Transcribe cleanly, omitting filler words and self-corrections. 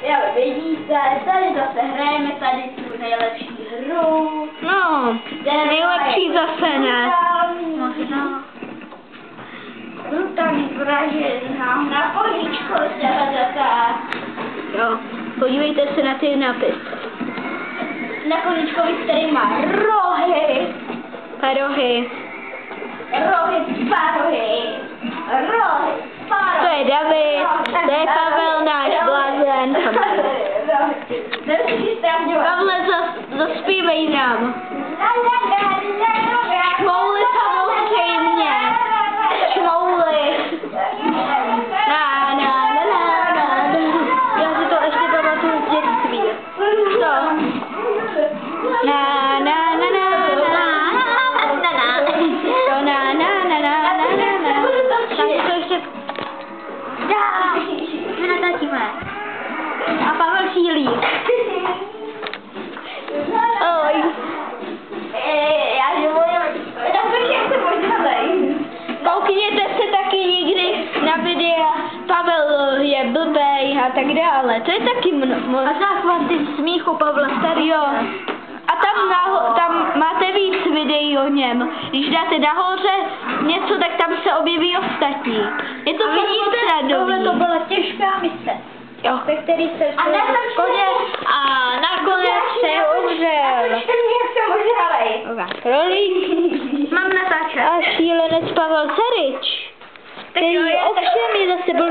Jo, vidíte, tady zase hrajeme tady tu nejlepší hru. No, nejlepší zase ne. Možná. Brutální vražedná na koníčko se hledáte. Jo, podívejte se na ty nápisy. Na koníčkovi, který má rohy. Rohy. Rohy, parohy. Rohy, parohy. To je David, to je Pavel, náš blázen. Pavle, zaspívej nám. Šmouly samozřejmě. Šmouly. Na. Já si to ještě pamatuju z dětství. Co? Na. Tak to ještě... My natáčíme. A Pavel šílí. Oj. Já živoju. Tak jak se možná zajít. Koukněte se taky někdy na videa, Pavel je blbej a tak dále. To je taky A záchvaty smíchu Pavla Starého. Jo. A tam máte víc videí o něm. Když dáte nahoře něco, tak tam se objeví ostatní. Je to tohle to byla těžká mise. Jo. Ve který se A nakonec se umřel. Jak se ožralej. Rolík. Mám natáčet. A šílenec Pavel Carič. Který ovšem je zase byl